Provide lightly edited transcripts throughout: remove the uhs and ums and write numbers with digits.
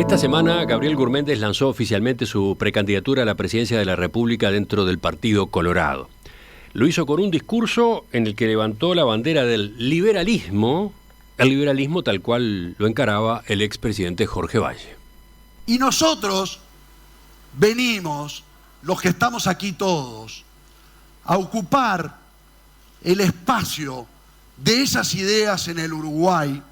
Esta semana, Gabriel Gurméndez lanzó oficialmente su precandidatura a la presidencia de la República dentro del Partido Colorado. Lo hizo con un discurso en el que levantó la bandera del liberalismo, el liberalismo tal cual lo encaraba el expresidente Jorge Valle. Y nosotros venimos, los que estamos aquí todos, a ocupar el espacio de esas ideas en el Uruguay,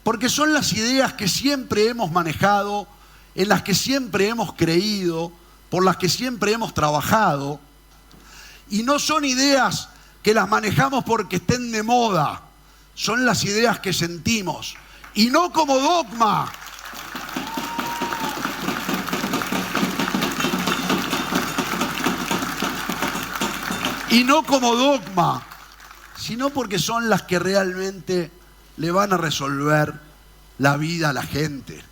porque son las ideas que siempre hemos manejado, en las que siempre hemos creído, por las que siempre hemos trabajado, y no son ideas que las manejamos porque estén de moda, son las ideas que sentimos, y no como dogma. Y no como dogma, sino porque son las que realmente le van a resolver la vida a la gente.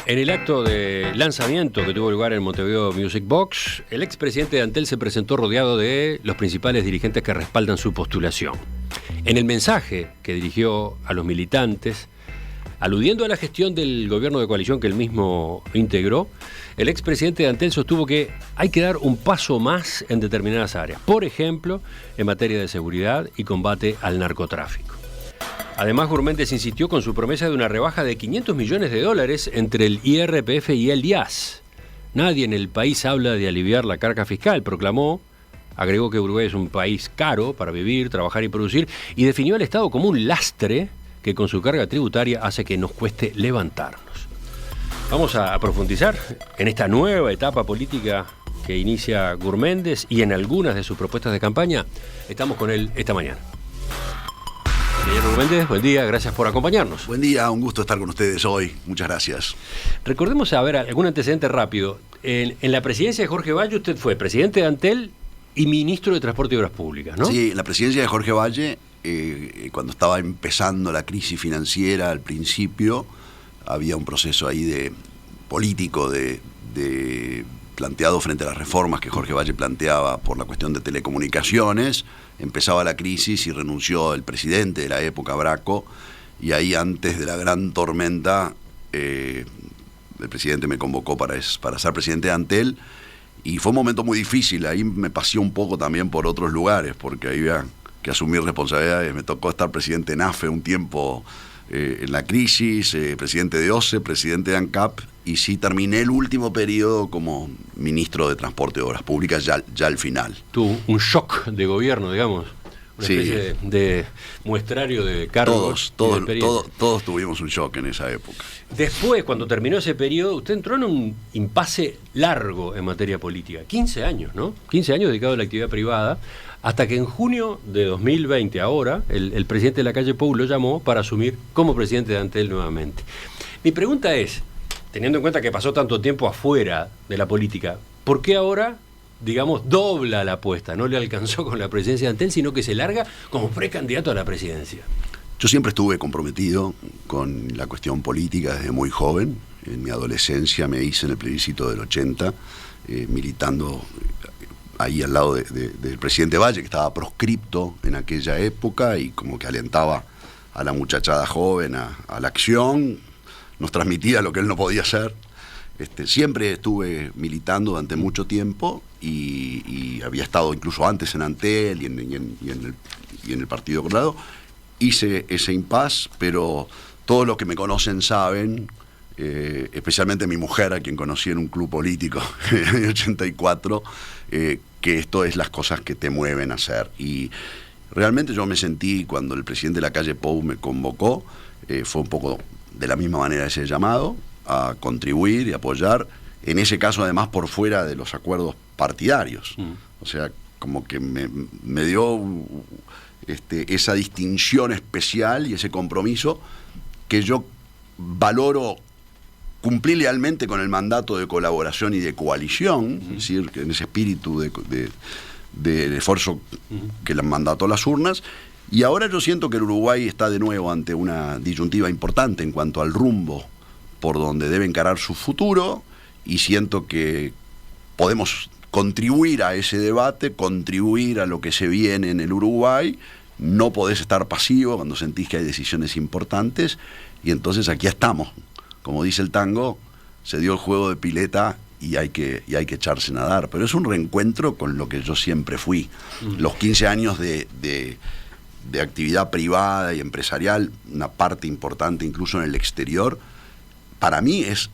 En el acto de lanzamiento que tuvo lugar en Montevideo Music Box, el expresidente de Antel se presentó rodeado de los principales dirigentes que respaldan su postulación. En el mensaje que dirigió a los militantes, aludiendo a la gestión del gobierno de coalición que él mismo integró, el expresidente de Antel sostuvo que hay que dar un paso más en determinadas áreas, por ejemplo, en materia de seguridad y combate al narcotráfico. Además, Gurméndez insistió con su promesa de una rebaja de $500 millones entre el IRPF y el IAS. Nadie en el país habla de aliviar la carga fiscal, proclamó. Agregó que Uruguay es un país caro para vivir, trabajar y producir, y definió al Estado como un lastre que con su carga tributaria hace que nos cueste levantarnos. Vamos a profundizar en esta nueva etapa política que inicia Gurméndez y en algunas de sus propuestas de campaña. Estamos con él esta mañana. Señor Gurméndez, buen día, gracias por acompañarnos. Buen día, un gusto estar con ustedes hoy, muchas gracias. Recordemos, a ver, algún antecedente rápido. En la presidencia de Jorge Valle usted fue presidente de Antel y ministro de Transporte y Obras Públicas, ¿no? Sí, en la presidencia de Jorge Valle, cuando estaba empezando la crisis financiera al principio, había un proceso ahí de político de planteado frente a las reformas que Jorge Valle planteaba por la cuestión de telecomunicaciones. Empezaba la crisis y renunció el presidente de la época, Braco, y ahí antes de la gran tormenta el presidente me convocó para ser presidente de Antel, y fue un momento muy difícil. Ahí me pasé un poco también por otros lugares, porque ahí había que asumir responsabilidades. Me tocó estar presidente en AFE un tiempo en la crisis, presidente de OCE, presidente de ANCAP, y sí terminé el último periodo como ministro de Transporte y Obras Públicas ya al final. Tuvo un shock de gobierno, digamos, una especie de muestrario de cargos. Todos tuvimos un shock en esa época. Después, cuando terminó ese periodo, usted entró en un impasse largo en materia política. 15 años, ¿no? 15 años dedicado a la actividad privada, hasta que en junio de 2020, ahora, el presidente de la calle Pou lo llamó para asumir como presidente de Antel nuevamente. Mi pregunta es, teniendo en cuenta que pasó tanto tiempo afuera de la política, ¿por qué ahora, digamos, dobla la apuesta? No le alcanzó con la presidencia de Antel, sino que se larga como precandidato a la presidencia. Yo siempre estuve comprometido con la cuestión política desde muy joven. En mi adolescencia me hice en el plebiscito del 80, militando ahí al lado del presidente Valle, que estaba proscripto en aquella época y como que alentaba a la muchachada joven a la acción, nos transmitía lo que él no podía hacer. Siempre estuve militando durante mucho tiempo y había estado incluso antes en Antel y en el Partido Colorado. Hice ese impasse, pero todos los que me conocen saben, especialmente mi mujer, a quien conocí en un club político en el 84, que esto es las cosas que te mueven a hacer. Y realmente yo me sentí, cuando el presidente de la calle Pou me convocó, fue un poco de la misma manera ese llamado, a contribuir y apoyar, en ese caso además por fuera de los acuerdos partidarios. O sea, como que me dio esa distinción especial y ese compromiso que yo valoro. Cumplí lealmente con el mandato de colaboración y de coalición, es decir, que en ese espíritu de esfuerzo que le mandató las urnas, y ahora yo siento que el Uruguay está de nuevo ante una disyuntiva importante en cuanto al rumbo por donde debe encarar su futuro, y siento que podemos contribuir a ese debate, contribuir a lo que se viene en el Uruguay, no podés estar pasivo cuando sentís que hay decisiones importantes, y entonces aquí estamos. Como dice el tango, se dio el juego de pileta y hay que echarse a nadar. Pero es un reencuentro con lo que yo siempre fui. Los 15 años de actividad privada y empresarial, una parte importante incluso en el exterior, para mí es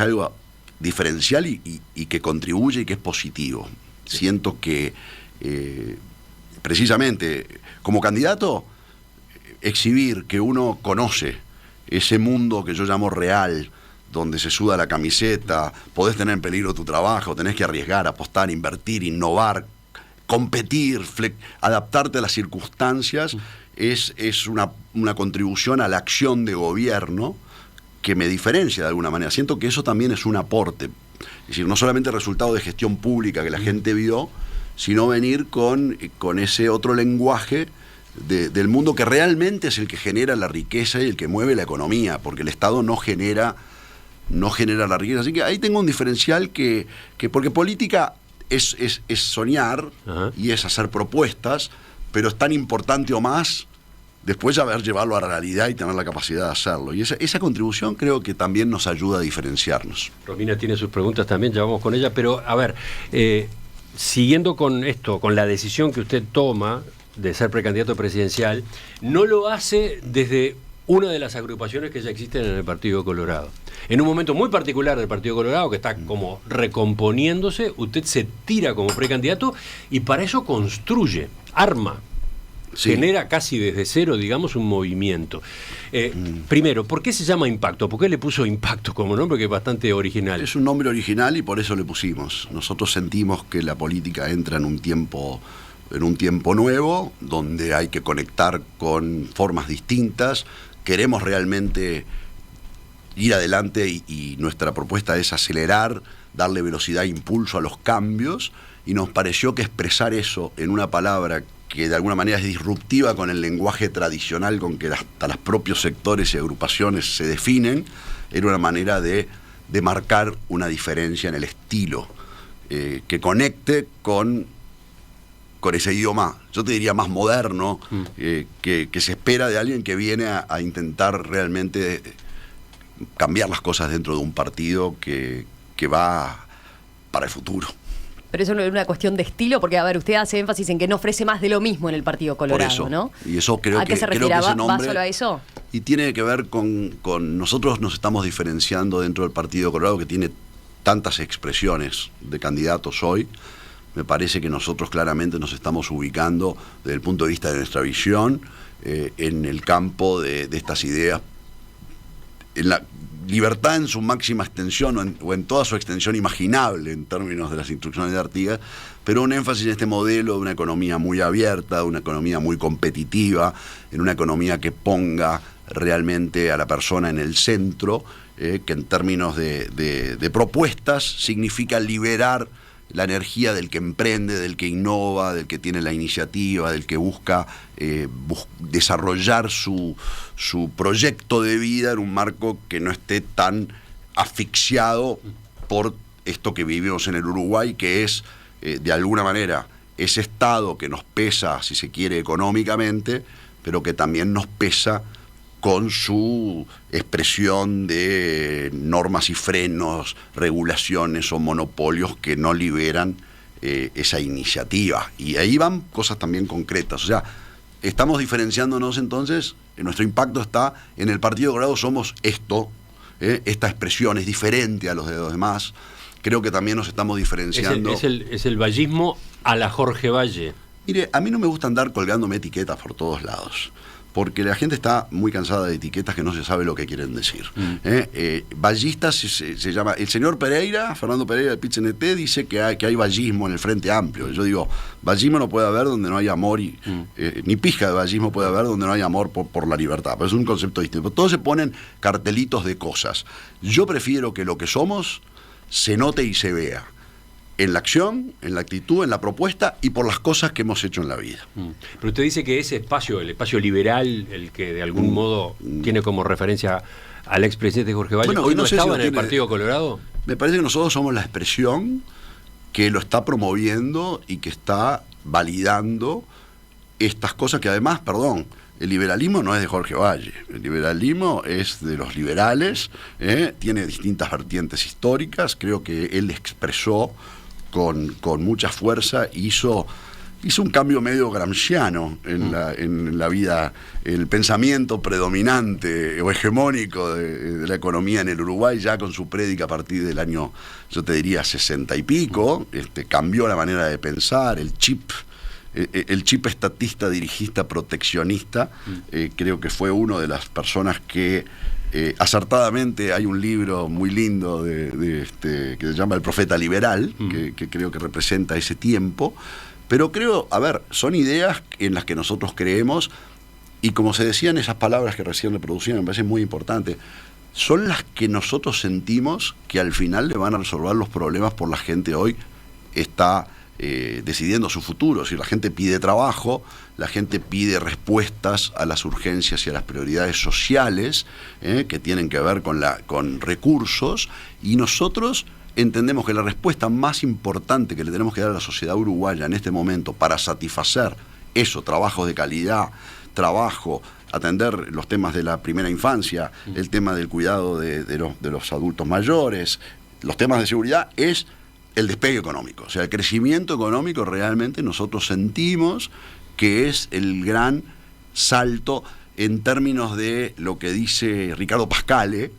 algo diferencial y que contribuye y que es positivo. Siento que precisamente como candidato, exhibir que uno conoce ese mundo que yo llamo real, donde se suda la camiseta, podés tener en peligro tu trabajo, tenés que arriesgar, apostar, invertir, innovar, competir, adaptarte a las circunstancias, es una contribución a la acción de gobierno que me diferencia de alguna manera. Siento que eso también es un aporte. Es decir, no solamente el resultado de gestión pública que la gente vio, sino venir con ese otro lenguaje del mundo que realmente es el que genera la riqueza y el que mueve la economía, porque el Estado no genera la riqueza. Así que ahí tengo un diferencial que porque política es soñar. Ajá. Y es hacer propuestas, pero es tan importante o más después de haber llevarlo a la realidad y tener la capacidad de hacerlo. Y esa contribución creo que también nos ayuda a diferenciarnos. Romina tiene sus preguntas también, ya vamos con ella, pero a ver, siguiendo con esto, con la decisión que usted toma de ser precandidato presidencial, no lo hace desde una de las agrupaciones que ya existen en el Partido Colorado. En un momento muy particular del Partido Colorado, que está como recomponiéndose, usted se tira como precandidato y para eso construye, arma, sí, genera casi desde cero, digamos, un movimiento. Primero, ¿por qué se llama Impacto? ¿Por qué le puso Impacto como nombre, que es bastante original? Es un nombre original y por eso le pusimos. Nosotros sentimos que la política entra en un tiempo nuevo, donde hay que conectar con formas distintas. Queremos realmente ir adelante y nuestra propuesta es acelerar, darle velocidad e impulso a los cambios, y nos pareció que expresar eso en una palabra que de alguna manera es disruptiva con el lenguaje tradicional con que hasta los propios sectores y agrupaciones se definen, era una manera de marcar una diferencia en el estilo, que conecte con ese idioma, yo te diría más moderno, que se espera de alguien que viene a intentar realmente cambiar las cosas dentro de un partido que va para el futuro. Pero eso no es una cuestión de estilo, porque, a ver, usted hace énfasis en que no ofrece más de lo mismo en el Partido Colorado, por eso, ¿no? Y eso creo ¿A que qué se refiere? ese nombre, ¿Va solo a eso? Y tiene que ver con nosotros nos estamos diferenciando dentro del Partido Colorado, que tiene tantas expresiones de candidatos hoy. Me parece que nosotros claramente nos estamos ubicando desde el punto de vista de nuestra visión en el campo de estas ideas, en la libertad en su máxima extensión o en toda su extensión imaginable en términos de las instrucciones de Artigas, pero un énfasis en este modelo de una economía muy abierta, de una economía muy competitiva, en una economía que ponga realmente a la persona en el centro, que en términos de propuestas significa liberar la energía del que emprende, del que innova, del que tiene la iniciativa, del que busca desarrollar su proyecto de vida en un marco que no esté tan asfixiado por esto que vivimos en el Uruguay, que es, de alguna manera, ese Estado que nos pesa, si se quiere, económicamente, pero que también nos pesa con su expresión de normas y frenos, regulaciones o monopolios que no liberan esa iniciativa. Y ahí van cosas también concretas. O sea, estamos diferenciándonos entonces, nuestro impacto está en el Partido Colorado, somos esto, esta expresión es diferente a los de los demás. Creo que también nos estamos diferenciando. Es el vallismo a la Jorge Valle. Mire, a mí no me gusta andar colgándome etiquetas por todos lados, porque la gente está muy cansada de etiquetas que no se sabe lo que quieren decir. Vallistas se llama... El señor Pereira, Fernando Pereira del PIT-CNT, dice que hay vallismo en el Frente Amplio. Yo digo, vallismo no puede haber donde no hay amor, ni pizca de vallismo puede haber donde no hay amor por la libertad. Pero es un concepto distinto. Todos se ponen cartelitos de cosas. Yo prefiero que lo que somos se note y se vea. En la acción, en la actitud, en la propuesta y por las cosas que hemos hecho en la vida. Pero usted dice que ese espacio, el espacio liberal, el que de algún modo tiene como referencia al expresidente Jorge Valle, ¿hoy no estaba en el Partido Colorado? Me parece que nosotros somos la expresión que lo está promoviendo y que está validando estas cosas que además, perdón, el liberalismo no es de Jorge Valle, el liberalismo es de los liberales, tiene distintas vertientes históricas, creo que él expresó con mucha fuerza, hizo un cambio medio gramsciano en la vida, el pensamiento predominante o hegemónico de la economía en el Uruguay, ya con su prédica a partir del año, yo te diría, 60 y pico, cambió la manera de pensar, el chip estatista, dirigista, proteccionista, creo que fue una de las personas que acertadamente, hay un libro muy lindo que se llama El Profeta Liberal, que creo que representa ese tiempo, pero creo, son ideas en las que nosotros creemos, y como se decían esas palabras que recién reproducían, me parece muy importante, son las que nosotros sentimos que al final le van a resolver los problemas por la gente hoy está decidiendo su futuro. Si la gente pide trabajo, la gente pide respuestas a las urgencias y a las prioridades sociales que tienen que ver con recursos, y nosotros entendemos que la respuesta más importante que le tenemos que dar a la sociedad uruguaya en este momento para satisfacer eso, trabajos de calidad, atender los temas de la primera infancia, el tema del cuidado de los adultos mayores, los temas de seguridad, es el despegue económico. O sea, el crecimiento económico realmente nosotros sentimos que es el gran salto en términos de lo que dice Ricardo Pascale,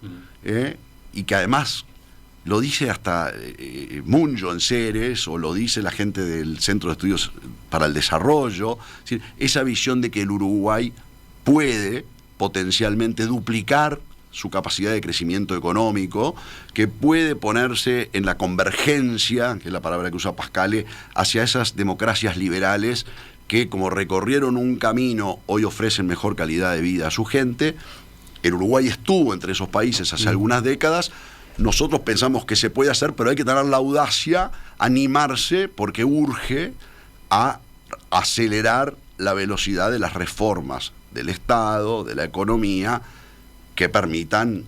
y que además lo dice hasta Munjo en Ceres, o lo dice la gente del Centro de Estudios para el Desarrollo. Es decir, esa visión de que el Uruguay puede potencialmente duplicar su capacidad de crecimiento económico, que puede ponerse en la convergencia, que es la palabra que usa Pascale, hacia esas democracias liberales que, como recorrieron un camino, hoy ofrecen mejor calidad de vida a su gente. El Uruguay estuvo entre esos países hace algunas décadas. Nosotros pensamos que se puede hacer, pero hay que tener la audacia, animarse, porque urge a acelerar la velocidad de las reformas del Estado, de la economía, que permitan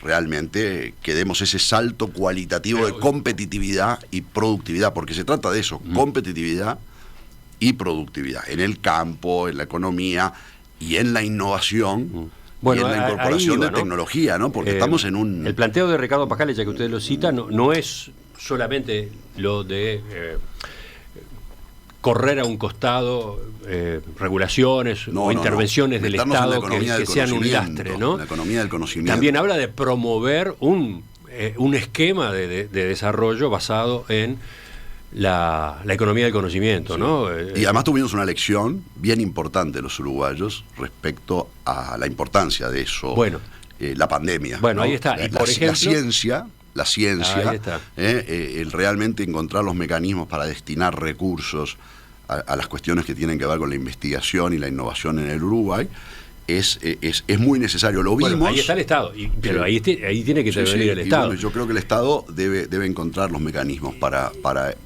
realmente que demos ese salto cualitativo de competitividad y productividad, porque se trata de eso, competitividad y productividad, en el campo, en la economía y en la innovación. Bueno, y en la incorporación de tecnología, ¿no? Porque estamos en un... El planteo de Ricardo Pascale, ya que usted lo cita, no es solamente lo de correr a un costado regulaciones o intervenciones del Estado que sean un lastre, ¿no? La economía del conocimiento. También habla de promover un esquema de desarrollo basado en la economía del conocimiento, ¿no? Y además tuvimos una lección bien importante los uruguayos respecto a la importancia de eso, la pandemia. Bueno, ¿no? Ahí está. Y por ejemplo, la ciencia, el realmente encontrar los mecanismos para destinar recursos a las cuestiones que tienen que ver con la investigación y la innovación en el Uruguay, es muy necesario. Lo vimos. Ahí está el Estado, pero ahí tiene que intervenir el Estado. Bueno, yo creo que el Estado debe encontrar los mecanismos para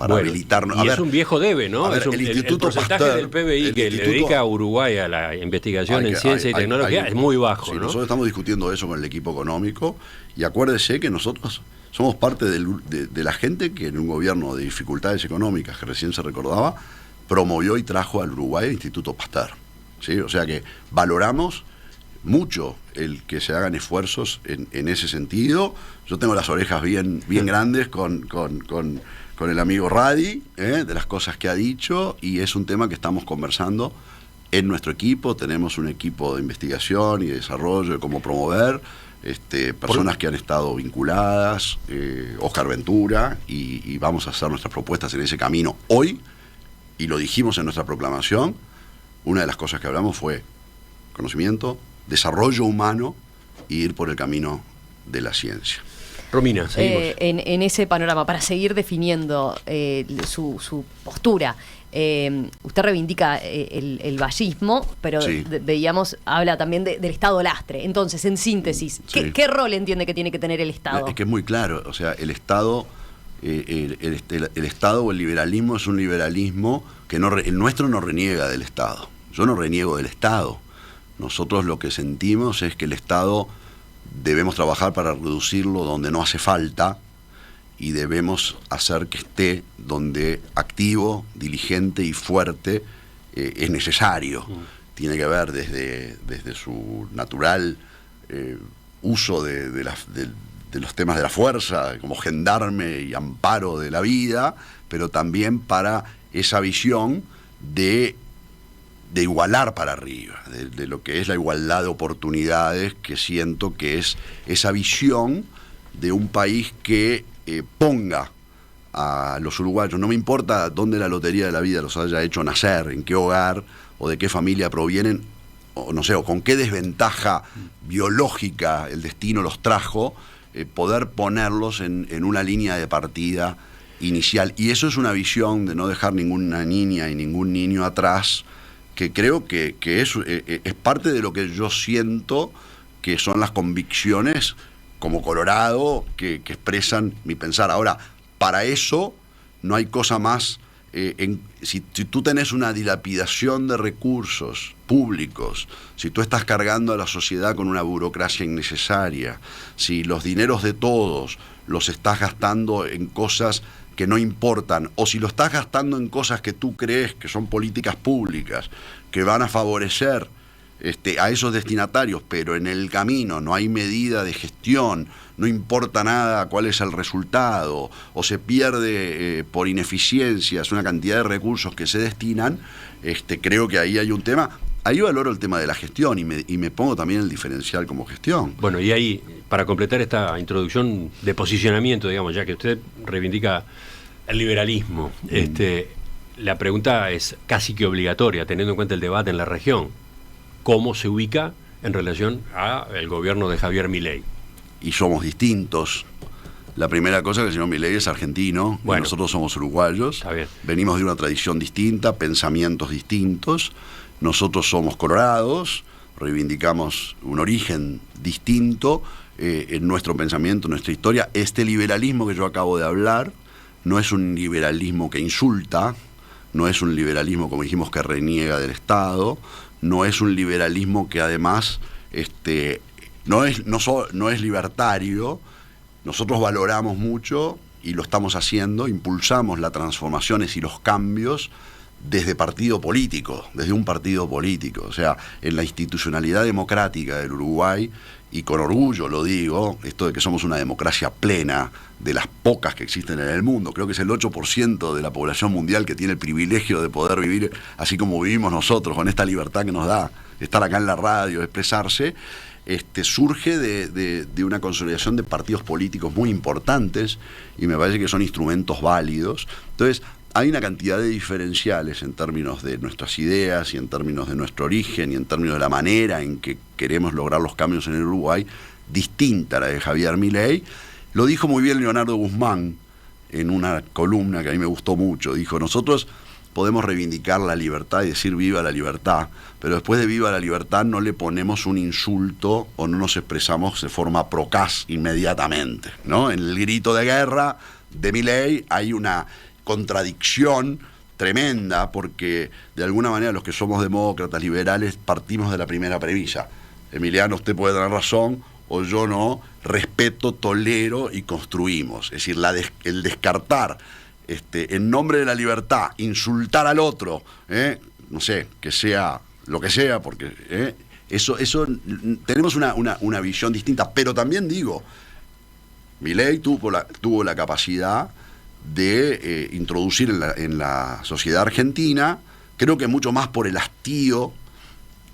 habilitarnos. Y es un viejo debe, ¿no? Ver, el porcentaje del PBI que le dedica a Uruguay a la investigación en ciencia y tecnología es muy bajo, ¿no? Nosotros estamos discutiendo eso con el equipo económico, y acuérdese que nosotros somos parte de la gente que en un gobierno de dificultades económicas, que recién se recordaba, promovió y trajo al Uruguay el Instituto Pasteur. ¿Sí? O sea que valoramos mucho el que se hagan esfuerzos en ese sentido. Yo tengo las orejas bien grandes con el amigo Radi, de las cosas que ha dicho, y es un tema que estamos conversando en nuestro equipo. Tenemos un equipo de investigación y de desarrollo de cómo promover, personas que han estado vinculadas, Oscar Ventura, y vamos a hacer nuestras propuestas en ese camino hoy, y lo dijimos en nuestra proclamación. Una de las cosas que hablamos fue conocimiento, desarrollo humano y ir por el camino de la ciencia. Romina, seguimos. En ese panorama, para seguir definiendo su postura, usted reivindica el vallismo, pero veíamos, habla también del Estado lastre. Entonces, en síntesis, ¿qué rol entiende que tiene que tener el Estado? Es que es muy claro, o sea, el Estado... el Estado o el liberalismo es un liberalismo que el nuestro no reniega del Estado. Yo no reniego del Estado. Nosotros lo que sentimos es que el Estado debemos trabajar para reducirlo donde no hace falta, y debemos hacer que esté donde activo, diligente y fuerte es necesario. Tiene que ver desde su natural uso de los temas de la fuerza, como gendarme y amparo de la vida, pero también para esa visión de igualar para arriba, de lo que es la igualdad de oportunidades, que siento que es esa visión de un país que ponga a los uruguayos, no me importa dónde la lotería de la vida los haya hecho nacer, en qué hogar o de qué familia provienen, o no sé, o con qué desventaja biológica el destino los trajo, poder ponerlos en una línea de partida inicial. Y eso es una visión de no dejar ninguna niña y ningún niño atrás, que creo que es parte de lo que yo siento que son las convicciones como colorado que expresan mi pensar. Ahora, para eso no hay cosa más. Si tú tenés una dilapidación de recursos públicos, si tú estás cargando a la sociedad con una burocracia innecesaria, si los dineros de todos los estás gastando en cosas que no importan, o si lo estás gastando en cosas que tú crees que son políticas públicas, que van a favorecer a esos destinatarios, pero en el camino no hay medida de gestión, no importa nada cuál es el resultado, o se pierde por ineficiencias una cantidad de recursos que se destinan, creo que ahí hay un tema. Ahí valoro el tema de la gestión y me pongo también el diferencial como gestión. Bueno, y ahí, para completar esta introducción de posicionamiento, digamos, ya que usted reivindica el liberalismo, la pregunta es casi que obligatoria, teniendo en cuenta el debate en la región. ¿Cómo se ubica en relación al gobierno de Javier Milei? Y somos distintos. La primera cosa es que el señor Milei es argentino, bueno, y nosotros somos uruguayos. Está bien. Venimos de una tradición distinta, pensamientos distintos. Nosotros somos colorados, reivindicamos un origen distinto en nuestro pensamiento, en nuestra historia. Este liberalismo que yo acabo de hablar no es un liberalismo que insulta, no es un liberalismo, como dijimos, que reniega del Estado, no es un liberalismo que además no es libertario. Nosotros valoramos mucho, y lo estamos haciendo, impulsamos las transformaciones y los cambios desde partido político, desde un partido político. O sea, en la institucionalidad democrática del Uruguay, y con orgullo lo digo, esto de que somos una democracia plena, de las pocas que existen en el mundo, creo que es el 8% de la población mundial que tiene el privilegio de poder vivir así como vivimos nosotros, con esta libertad que nos da estar acá en la radio, expresarse, surge de una consolidación de partidos políticos muy importantes, y me parece que son instrumentos válidos. Entonces, hay una cantidad de diferenciales en términos de nuestras ideas y en términos de nuestro origen y en términos de la manera en que queremos lograr los cambios en el Uruguay, distinta a la de Javier Milei. Lo dijo muy bien Leonardo Guzmán en una columna que a mí me gustó mucho. Dijo: nosotros podemos reivindicar la libertad y decir viva la libertad, pero después de viva la libertad no le ponemos un insulto o no nos expresamos de forma procaz inmediatamente, ¿no? En el grito de guerra de Milei hay una contradicción tremenda, porque de alguna manera los que somos demócratas, liberales, partimos de la primera premisa: Emiliano, usted puede tener razón o yo no, respeto, tolero y construimos. Es decir, el descartar en nombre de la libertad, insultar al otro, no sé, que sea lo que sea, porque eso tenemos una visión distinta. Pero también digo, Milei tuvo la capacidad de introducir en la sociedad argentina, creo que mucho más por el hastío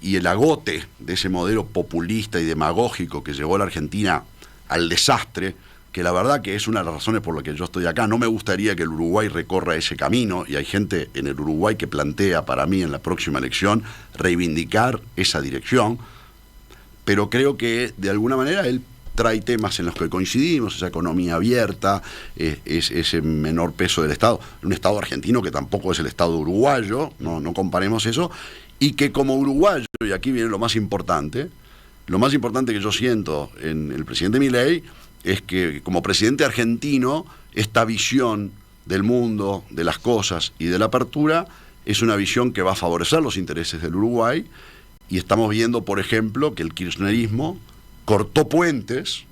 y el agote de ese modelo populista y demagógico que llevó a la Argentina al desastre, que la verdad que es una de las razones por las que yo estoy acá. No me gustaría que el Uruguay recorra ese camino, y hay gente en el Uruguay que plantea para mí en la próxima elección reivindicar esa dirección, pero creo que de alguna manera él trae temas en los que coincidimos: esa economía abierta, ese menor peso del Estado, un Estado argentino que tampoco es el Estado uruguayo, no comparemos eso, y que como uruguayo, y aquí viene lo más importante que yo siento en el presidente Milei, es que como presidente argentino, esta visión del mundo, de las cosas y de la apertura, es una visión que va a favorecer los intereses del Uruguay, y estamos viendo, por ejemplo, que el kirchnerismo cortó puentes,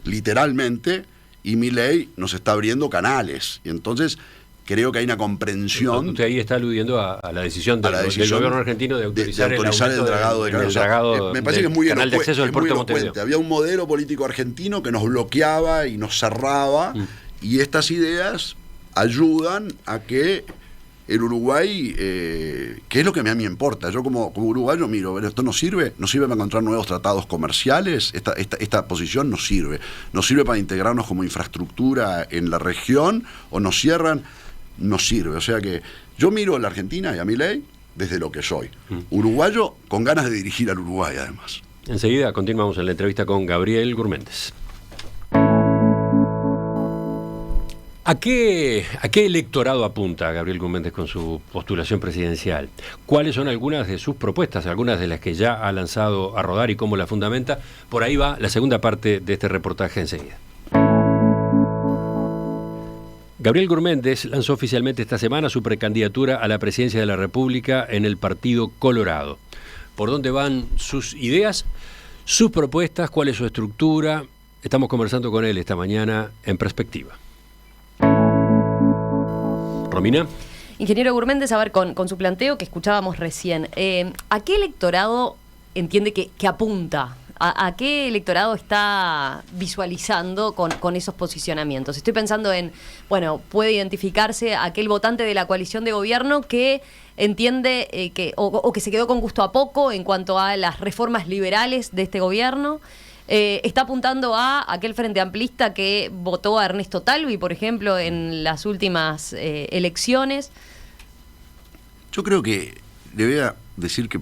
literalmente, y Milei nos está abriendo canales. Y entonces creo que hay una comprensión. Usted ahí está aludiendo a la decisión del gobierno argentino de autorizar, el dragado de carne. Me parece que es muy canal de acceso del puerto de Montevideo. Había un modelo político argentino que nos bloqueaba y nos cerraba, y estas ideas ayudan a que el Uruguay, que es lo que a mí me importa, yo como uruguayo miro, esto no sirve para encontrar nuevos tratados comerciales, esta posición no sirve para integrarnos como infraestructura en la región, o nos cierran, no sirve. O sea que yo miro a la Argentina y a Milei desde lo que soy, uruguayo con ganas de dirigir al Uruguay además. Enseguida continuamos en la entrevista con Gabriel Gurméndez. ¿A qué electorado apunta Gabriel Gurméndez con su postulación presidencial? ¿Cuáles son algunas de sus propuestas, algunas de las que ya ha lanzado a rodar y cómo la fundamenta? Por ahí va la segunda parte de este reportaje enseguida. Gabriel Gurméndez lanzó oficialmente esta semana su precandidatura a la presidencia de la República en el Partido Colorado. ¿Por dónde van sus ideas, sus propuestas, cuál es su estructura? Estamos conversando con él esta mañana en Perspectiva. Romina. Ingeniero Gurméndez, a ver, con su planteo que escuchábamos recién, ¿a qué electorado entiende que apunta? ¿A qué electorado está visualizando con esos posicionamientos? Estoy pensando en, puede identificarse aquel votante de la coalición de gobierno que entiende que se quedó con gusto a poco en cuanto a las reformas liberales de este gobierno. Está apuntando a aquel frente amplista que votó a Ernesto Talvi, por ejemplo, en las últimas elecciones. Yo creo que le voy a decir que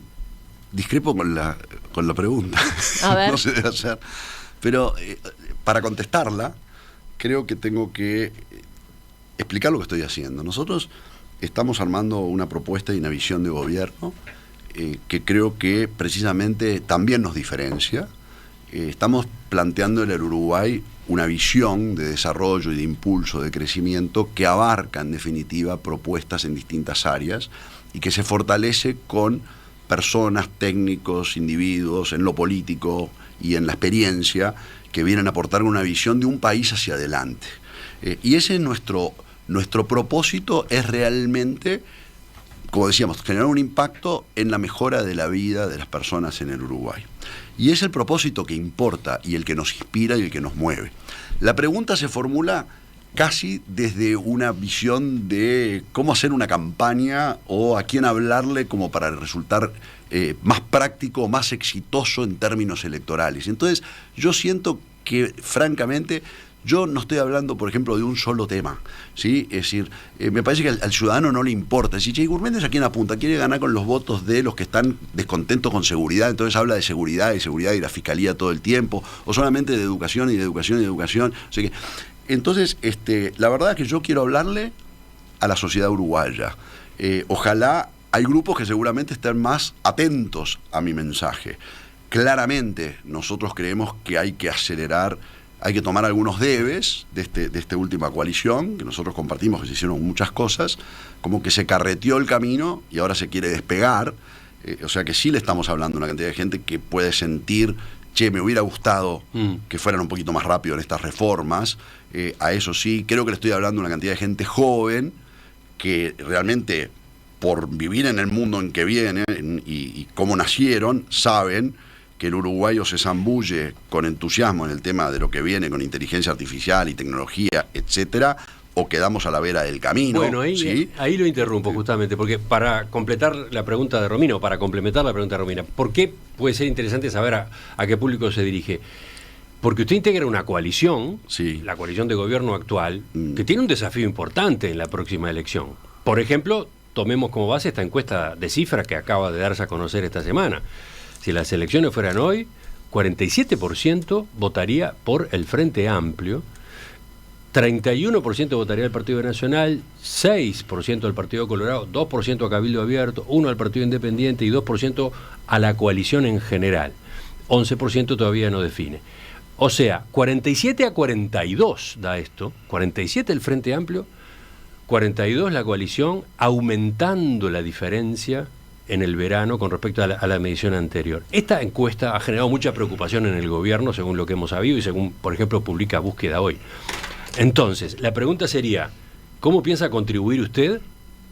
discrepo con la pregunta. A ver. No se debe hacer. Pero para contestarla, creo que tengo que explicar lo que estoy haciendo. Nosotros estamos armando una propuesta y una visión de gobierno que creo que precisamente también nos diferencia. Estamos planteando en el Uruguay una visión de desarrollo y de impulso, de crecimiento, que abarca en definitiva propuestas en distintas áreas y que se fortalece con personas, técnicos, individuos, en lo político y en la experiencia, que vienen a aportar una visión de un país hacia adelante. Y ese es nuestro propósito, es realmente, como decíamos, generar un impacto en la mejora de la vida de las personas en el Uruguay. Y es el propósito que importa y el que nos inspira y el que nos mueve. La pregunta se formula casi desde una visión de cómo hacer una campaña o a quién hablarle como para resultar más práctico, más exitoso en términos electorales. Entonces, yo siento que, francamente, yo no estoy hablando, por ejemplo, de un solo tema, ¿sí? Es decir, me parece que al ciudadano no le importa. Si Che Gurméndez a quién apunta, quiere ganar con los votos de los que están descontentos con seguridad, entonces habla de seguridad y la fiscalía todo el tiempo, o solamente de educación y de educación y de educación. O sea que, entonces, la verdad es que yo quiero hablarle a la sociedad uruguaya. Ojalá hay grupos que seguramente estén más atentos a mi mensaje. Claramente, nosotros creemos que hay que acelerar. Hay que tomar algunos debes de esta última coalición, que nosotros compartimos, que se hicieron muchas cosas, como que se carreteó el camino y ahora se quiere despegar. O sea que sí le estamos hablando a una cantidad de gente que puede sentir, che, me hubiera gustado que fueran un poquito más rápido en estas reformas. A eso sí, creo que le estoy hablando a una cantidad de gente joven que realmente, por vivir en el mundo en que vienen y cómo nacieron, saben que el uruguayo se zambulle con entusiasmo en el tema de lo que viene con inteligencia artificial y tecnología, etcétera, o quedamos a la vera del camino. Bueno, ahí lo interrumpo justamente, porque para completar la pregunta de Romina, o para complementar la pregunta de Romina, ¿por qué puede ser interesante saber a qué público se dirige? Porque usted integra una coalición, sí, la coalición de gobierno actual, que tiene un desafío importante en la próxima elección. Por ejemplo, tomemos como base esta encuesta de cifras que acaba de darse a conocer esta semana. Si las elecciones fueran hoy, 47% votaría por el Frente Amplio, 31% votaría al Partido Nacional, 6% al Partido Colorado, 2% a Cabildo Abierto, 1% al Partido Independiente y 2% a la coalición en general. 11% todavía no define. O sea, 47-42 da esto, 47 el Frente Amplio, 42 la coalición, aumentando la diferencia en el verano con respecto a la medición anterior. Esta encuesta ha generado mucha preocupación en el gobierno, según lo que hemos sabido y según, por ejemplo, publica Búsqueda hoy. Entonces, la pregunta sería, ¿cómo piensa contribuir usted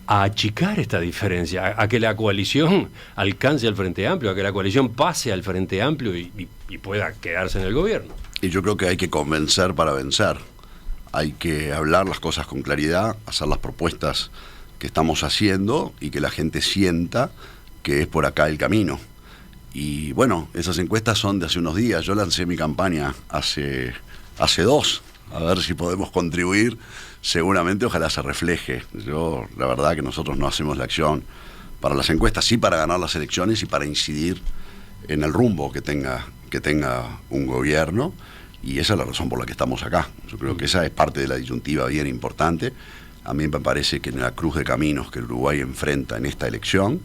a achicar esta diferencia, a que la coalición alcance al Frente Amplio, a que la coalición pase al Frente Amplio y pueda quedarse en el gobierno? Y yo creo que hay que convencer para vencer. Hay que hablar las cosas con claridad, hacer las propuestas que estamos haciendo y que la gente sienta que es por acá el camino. Y bueno, esas encuestas son de hace unos días. Yo lancé mi campaña hace 2, a ver si podemos contribuir. Seguramente ojalá se refleje. Yo, la verdad que nosotros no hacemos la acción para las encuestas, sí para ganar las elecciones y para incidir en el rumbo que tenga un gobierno, y esa es la razón por la que estamos acá. Yo creo que esa es parte de la disyuntiva bien importante. A mí me parece que en la cruz de caminos que el Uruguay enfrenta en esta elección,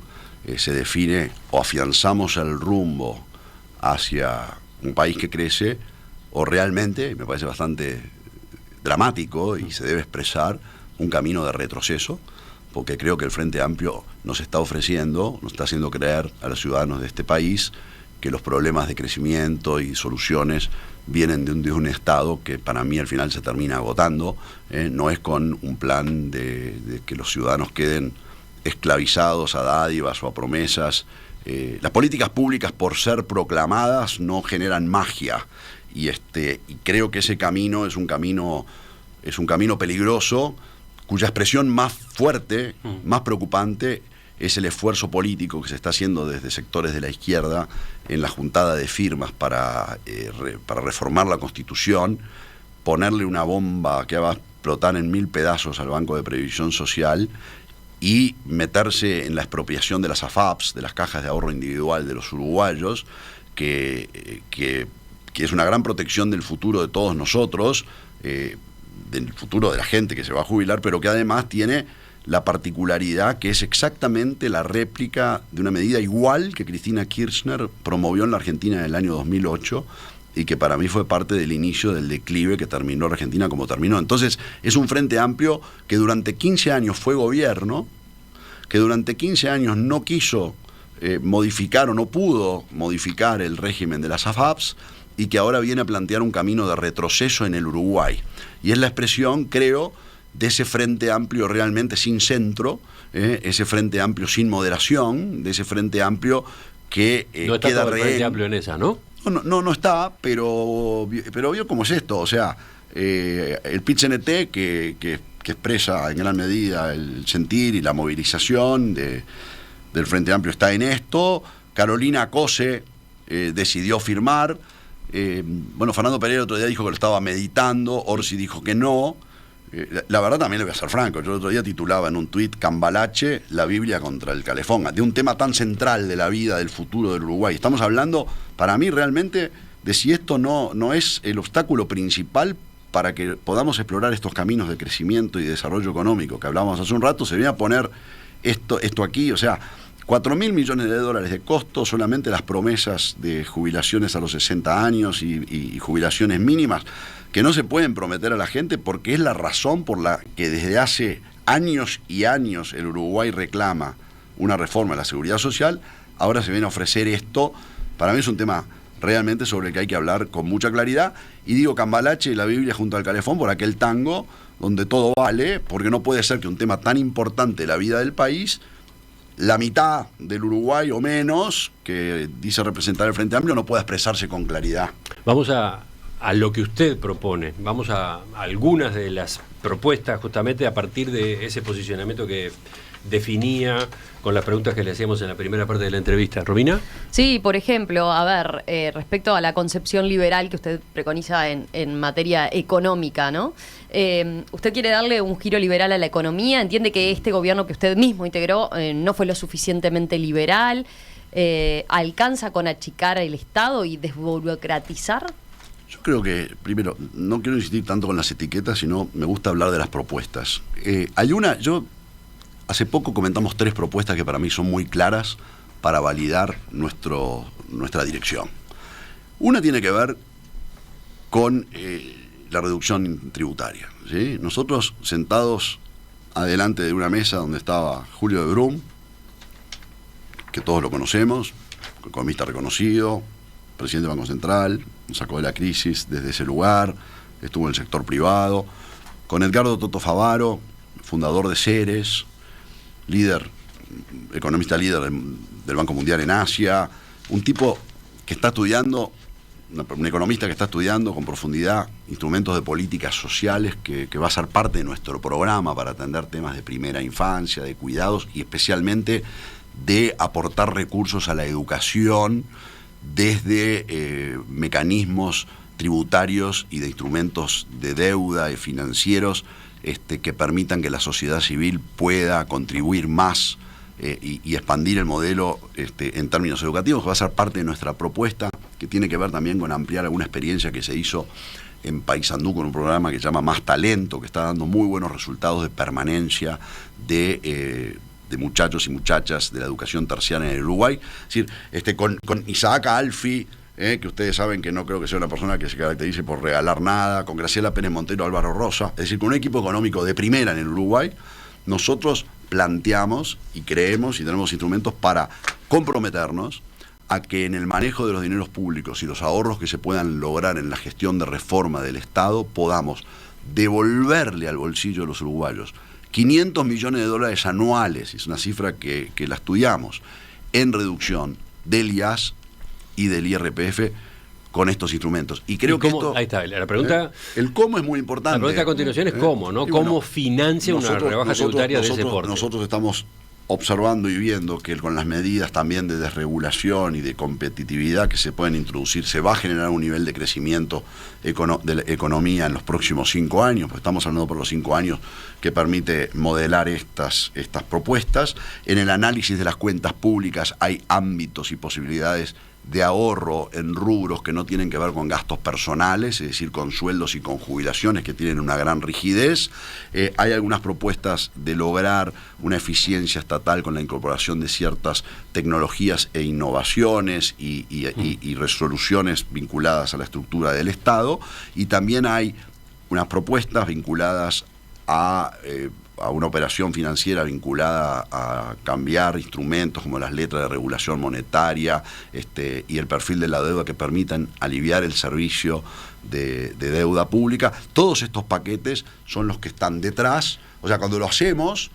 se define o afianzamos el rumbo hacia un país que crece, o realmente, me parece bastante dramático y se debe expresar, un camino de retroceso, porque creo que el Frente Amplio nos está ofreciendo, nos está haciendo creer a los ciudadanos de este país que los problemas de crecimiento y soluciones vienen de un Estado que para mí al final se termina agotando. No es con un plan de que los ciudadanos queden esclavizados a dádivas o a promesas. Las políticas públicas, por ser proclamadas, no generan magia, y creo que ese camino es un camino peligroso, cuya expresión más fuerte, más preocupante, es el esfuerzo político que se está haciendo desde sectores de la izquierda en la juntada de firmas para reformar la Constitución, ponerle una bomba que va a explotar en 1000 pedazos al Banco de Previsión Social y meterse en la expropiación de las AFAPs, de las cajas de ahorro individual de los uruguayos, que es una gran protección del futuro de todos nosotros, del futuro de la gente que se va a jubilar, pero que además tiene la particularidad que es exactamente la réplica de una medida igual que Cristina Kirchner promovió en la Argentina en el año 2008 y que para mí fue parte del inicio del declive que terminó Argentina como terminó. Entonces es un Frente Amplio que durante 15 años fue gobierno, que durante 15 años no quiso modificar o no pudo modificar el régimen de las AFAPs, y que ahora viene a plantear un camino de retroceso en el Uruguay. Y es la expresión, creo, de ese Frente Amplio realmente sin centro, ese Frente Amplio sin moderación, de ese Frente Amplio que no está queda todo el Frente rehén. Amplio en esa, ¿no? No está, pero vio cómo es esto. O sea, el PIT-CNT que expresa en gran medida el sentir y la movilización del Frente Amplio está en esto. Carolina Cose decidió firmar. Fernando Pereira otro día dijo que lo estaba meditando, Orsi dijo que no. La verdad también le voy a ser franco, yo el otro día titulaba en un tuit Cambalache, la Biblia contra el Calefón, de un tema tan central de la vida, del futuro del Uruguay. Estamos hablando, para mí realmente, de si esto no es el obstáculo principal para que podamos explorar estos caminos de crecimiento y desarrollo económico que hablábamos hace un rato. Se viene a poner esto aquí, o sea, 4.000 millones de dólares de costo, solamente las promesas de jubilaciones a los 60 años y jubilaciones mínimas, que no se pueden prometer a la gente porque es la razón por la que desde hace años y años el Uruguay reclama una reforma de la seguridad social. Ahora se viene a ofrecer esto. Para mí es un tema realmente sobre el que hay que hablar con mucha claridad, y digo Cambalache y la Biblia junto al Calefón por aquel tango donde todo vale, porque no puede ser que un tema tan importante de la vida del país, la mitad del Uruguay o menos, que dice representar el Frente Amplio, no pueda expresarse con claridad. Vamos a lo que usted propone, vamos a algunas de las propuestas justamente a partir de ese posicionamiento que definía con las preguntas que le hacíamos en la primera parte de la entrevista. ¿Romina? Sí, por ejemplo, a ver, respecto a la concepción liberal que usted preconiza en materia económica, ¿no? Usted quiere darle un giro liberal a la economía, entiende que este gobierno que usted mismo integró no fue lo suficientemente liberal, ¿alcanza con achicar el Estado y desburocratizar? Yo creo que, primero, no quiero insistir tanto con las etiquetas, sino me gusta hablar de las propuestas. Hace poco comentamos 3 propuestas que para mí son muy claras para validar nuestra dirección. Una tiene que ver con la reducción tributaria, ¿sí? Nosotros sentados adelante de una mesa donde estaba Julio de Brum, que todos lo conocemos, economista reconocido, presidente del Banco Central, nos sacó de la crisis desde ese lugar, estuvo en el sector privado, con Edgardo Toto Favaro, fundador de Ceres, economista líder del Banco Mundial en Asia, un tipo que está estudiando, un economista que está estudiando con profundidad instrumentos de políticas sociales que va a ser parte de nuestro programa para atender temas de primera infancia, de cuidados y especialmente de aportar recursos a la educación desde mecanismos tributarios y de instrumentos de deuda y financieros que permitan que la sociedad civil pueda contribuir más y expandir el modelo en términos educativos, que va a ser parte de nuestra propuesta, que tiene que ver también con ampliar alguna experiencia que se hizo en Paysandú con un programa que se llama Más Talento, que está dando muy buenos resultados de permanencia de muchachos y muchachas de la educación terciaria en el Uruguay. Es decir, con Isaac Alfi, que ustedes saben que no creo que sea una persona que se caracterice por regalar nada, con Graciela Pérez Montero, Álvaro Rosa, es decir, con un equipo económico de primera en el Uruguay, nosotros planteamos y creemos y tenemos instrumentos para comprometernos a que en el manejo de los dineros públicos y los ahorros que se puedan lograr en la gestión de reforma del Estado podamos devolverle al bolsillo de los uruguayos $500 millones anuales, es una cifra que la estudiamos, en reducción del IAS y del IRPF con estos instrumentos. Y creo que esto... Ahí está, la pregunta... el cómo es muy importante. La pregunta a continuación es cómo, ¿no? ¿Cómo financia una rebaja tributaria de ese porte? Nosotros estamos observando y viendo que con las medidas también de desregulación y de competitividad que se pueden introducir, se va a generar un nivel de crecimiento de la economía en los próximos 5 años, pues estamos hablando por los 5 años, que permite modelar estas propuestas. En el análisis de las cuentas públicas hay ámbitos y posibilidades de ahorro en rubros que no tienen que ver con gastos personales, es decir, con sueldos y con jubilaciones que tienen una gran rigidez. Hay algunas propuestas de lograr una eficiencia estatal con la incorporación de ciertas tecnologías e innovaciones y resoluciones vinculadas a la estructura del Estado, y también hay unas propuestas vinculadas a una operación financiera vinculada a cambiar instrumentos como las letras de regulación monetaria y el perfil de la deuda que permitan aliviar el servicio de deuda pública. Todos estos paquetes son los que están detrás. O sea, cuando lo hacemos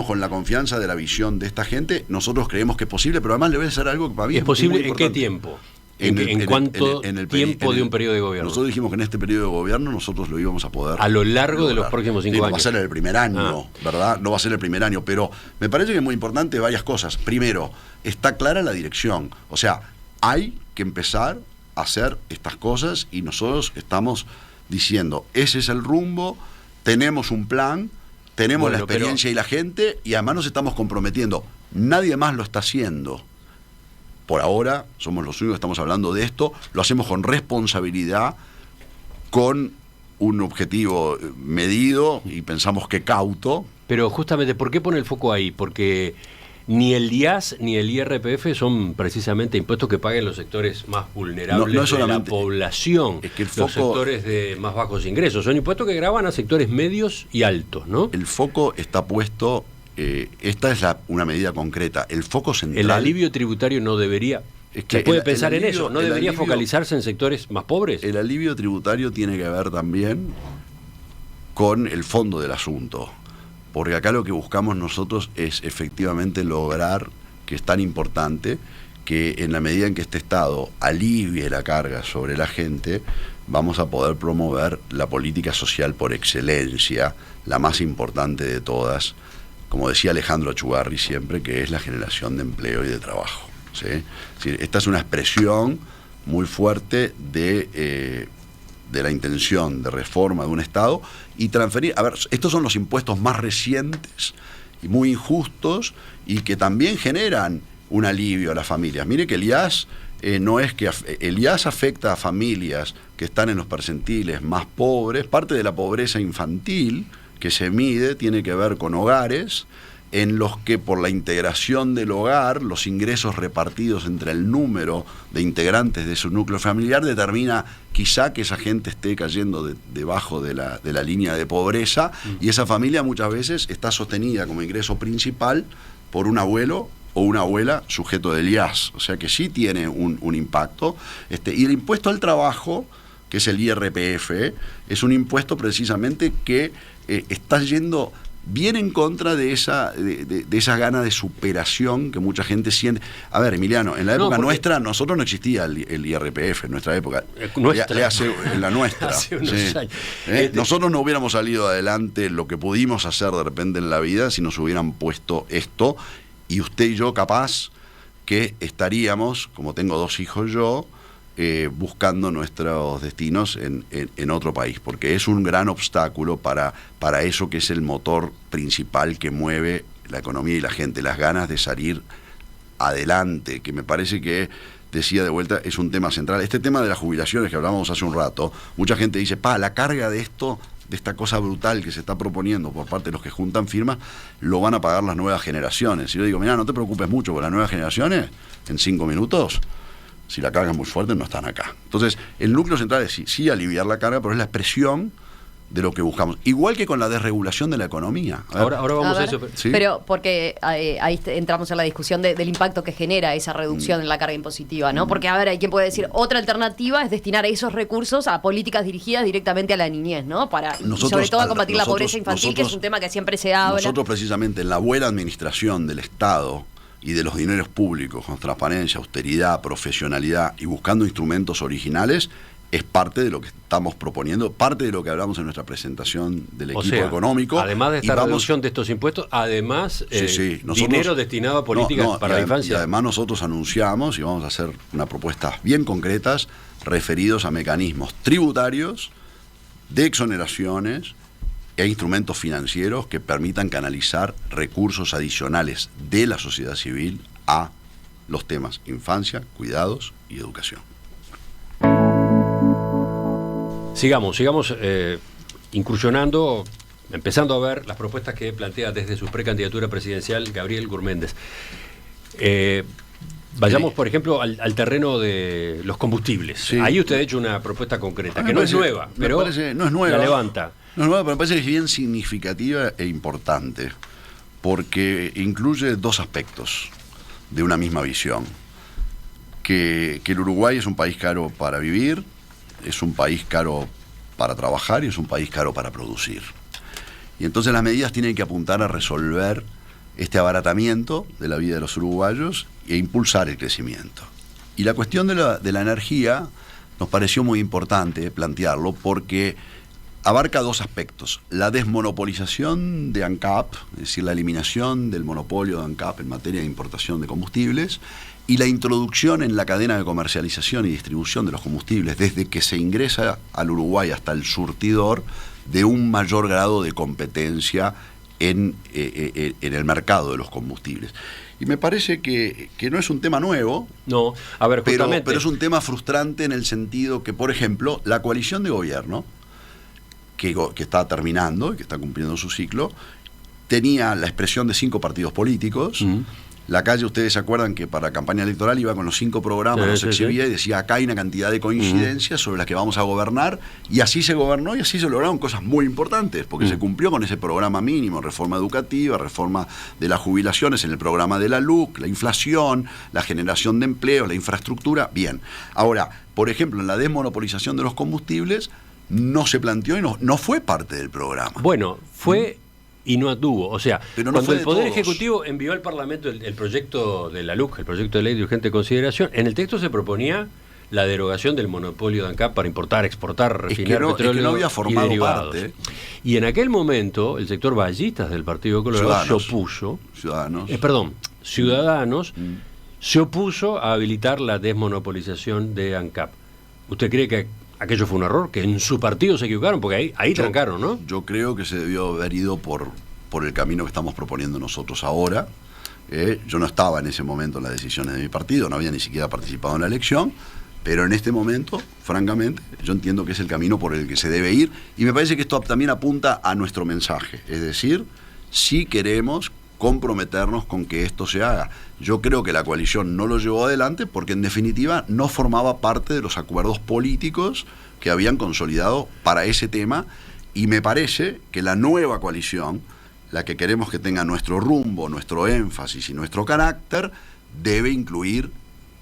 con la confianza de la visión de esta gente. Nosotros creemos que es posible, pero además le voy a hacer algo que para mí es posible. ¿En qué tiempo? ¿En cuánto tiempo de un periodo de gobierno? Nosotros dijimos que en este periodo de gobierno nosotros lo íbamos a poder... A lo largo de los próximos 5 años. No va a ser el primer año, ¿verdad? No va a ser el primer año, pero me parece que es muy importante varias cosas. Primero, está clara la dirección. O sea, hay que empezar a hacer estas cosas y nosotros estamos diciendo, ese es el rumbo, tenemos un plan, tenemos la experiencia y la gente, y además nos estamos comprometiendo. Nadie más lo está haciendo. Por ahora somos los únicos que estamos hablando de esto, lo hacemos con responsabilidad, con un objetivo medido y pensamos que cauto. Pero justamente, ¿por qué pone el foco ahí? Porque ni el IAS ni el IRPF son precisamente impuestos que paguen los sectores más vulnerables de la población, es que los sectores de más bajos ingresos. Son impuestos que gravan a sectores medios y altos, ¿no? El foco está puesto... esta es una medida concreta. El foco central... El alivio tributario no debería... ¿Se puede pensar en eso? ¿No debería focalizarse en sectores más pobres? El alivio tributario tiene que ver también con el fondo del asunto. Porque acá lo que buscamos nosotros es efectivamente lograr, que es tan importante, que en la medida en que este Estado alivie la carga sobre la gente, vamos a poder promover la política social por excelencia, la más importante de todas, como decía Alejandro Achugarri siempre, que es la generación de empleo y de trabajo, ¿sí? Es decir, esta es una expresión muy fuerte de la intención de reforma de un Estado y transferir... A ver, estos son los impuestos más recientes y muy injustos y que también generan un alivio a las familias. Mire que el IAS no es que... El IAS afecta a familias que están en los percentiles más pobres. Parte de la pobreza infantil que se mide tiene que ver con hogares en los que por la integración del hogar, los ingresos repartidos entre el número de integrantes de su núcleo familiar determina quizá que esa gente esté cayendo debajo de la línea de pobreza y esa familia muchas veces está sostenida como ingreso principal por un abuelo o una abuela sujeto del IAS, o sea que sí tiene un impacto. Y el impuesto al trabajo, que es el IRPF, es un impuesto precisamente que está yendo viene en contra de esa gana de superación que mucha gente siente. A ver, Emiliano, en la época nuestra, nosotros no existía el IRPF, en nuestra época. En la nuestra. Hace unos años. Nosotros no hubiéramos salido adelante lo que pudimos hacer de repente en la vida si nos hubieran puesto esto, y usted y yo capaz que estaríamos, como tengo 2 hijos yo, buscando nuestros destinos en otro país, porque es un gran obstáculo para eso que es el motor principal que mueve la economía y la gente, las ganas de salir adelante, que me parece que, decía de vuelta, es un tema central. Este tema de las jubilaciones que hablábamos hace un rato, mucha gente dice, la carga de esta cosa brutal que se está proponiendo por parte de los que juntan firmas, lo van a pagar las nuevas generaciones. Y yo digo, mira, no te preocupes mucho por las nuevas generaciones, en 5 minutos, si la carga es muy fuerte, no están acá. Entonces, el núcleo central es sí aliviar la carga, pero es la expresión de lo que buscamos. Igual que con la desregulación de la economía. Ahora vamos a eso. ¿Sí? Pero porque ahí entramos en la discusión del impacto que genera esa reducción en la carga impositiva, ¿no? Porque, a ver, hay quien puede decir, otra alternativa es destinar esos recursos a políticas dirigidas directamente a la niñez, ¿no? Y sobre todo a combatir la pobreza infantil, que es un tema que siempre se habla. Nosotros, precisamente, en la buena administración del Estado y de los dineros públicos, con transparencia, austeridad, profesionalidad y buscando instrumentos originales, es parte de lo que estamos proponiendo, parte de lo que hablamos en nuestra presentación del equipo económico. Además de esta reducción de estos impuestos, además dinero destinado a políticas para la infancia. Y además nosotros anunciamos y vamos a hacer unas propuestas bien concretas referidos a mecanismos tributarios, de exoneraciones e instrumentos financieros que permitan canalizar recursos adicionales de la sociedad civil a los temas infancia, cuidados y educación. Sigamos incursionando, empezando a ver las propuestas que plantea desde su precandidatura presidencial Gabriel Gurméndez. Vayamos, por ejemplo, al terreno de los combustibles. Sí. Ahí usted ha hecho una propuesta concreta, que no es nueva, pero no es nueva, la levanta. No es nueva, pero me parece que es bien significativa e importante, porque incluye 2 aspectos de una misma visión. Que el Uruguay es un país caro para vivir, es un país caro para trabajar y es un país caro para producir. Y entonces las medidas tienen que apuntar a resolver este abaratamiento de la vida de los uruguayos e impulsar el crecimiento. Y la cuestión de la energía nos pareció muy importante plantearlo porque abarca 2 aspectos: la desmonopolización de ANCAP, es decir, la eliminación del monopolio de ANCAP en materia de importación de combustibles, y la introducción en la cadena de comercialización y distribución de los combustibles, desde que se ingresa al Uruguay hasta el surtidor, de un mayor grado de competencia en el mercado de los combustibles. Y me parece que no es un tema nuevo, no, a ver, pero es un tema frustrante en el sentido que, por ejemplo, la coalición de gobierno, que está terminando y que está cumpliendo su ciclo, tenía la expresión de 5 partidos políticos. La Calle, ustedes se acuerdan que para campaña electoral iba con los 5 programas, los exhibía y decía, acá hay una cantidad de coincidencias sobre las que vamos a gobernar, y así se gobernó y así se lograron cosas muy importantes, porque se cumplió con ese programa mínimo, reforma educativa, reforma de las jubilaciones, en el programa de la LUC, la inflación, la generación de empleo, la infraestructura, bien. Ahora, por ejemplo, en la desmonopolización de los combustibles no se planteó y no fue parte del programa. Bueno, fue... y no anduvo. O sea, cuando el Poder Ejecutivo envió al Parlamento el proyecto de la LUC, el proyecto de ley de urgente consideración, en el texto se proponía la derogación del monopolio de ANCAP para importar, exportar, refinar petróleo no había formado y derivados. Parte. Y en aquel momento, el sector ballistas del Partido Colorado se opuso. Ciudadanos se opuso a habilitar la desmonopolización de ANCAP. ¿Usted cree que aquello fue un error? ¿Que en su partido se equivocaron? Porque ahí trancaron, ¿no? Yo creo que se debió haber ido por el camino que estamos proponiendo nosotros ahora. Yo no estaba en ese momento en las decisiones de mi partido, no había ni siquiera participado en la elección, pero en este momento, francamente, yo entiendo que es el camino por el que se debe ir, y me parece que esto también apunta a nuestro mensaje, es decir, si queremos comprometernos con que esto se haga. Yo creo que la coalición no lo llevó adelante porque en definitiva no formaba parte de los acuerdos políticos que habían consolidado para ese tema, y me parece que la nueva coalición, la que queremos que tenga nuestro rumbo, nuestro énfasis y nuestro carácter, debe incluir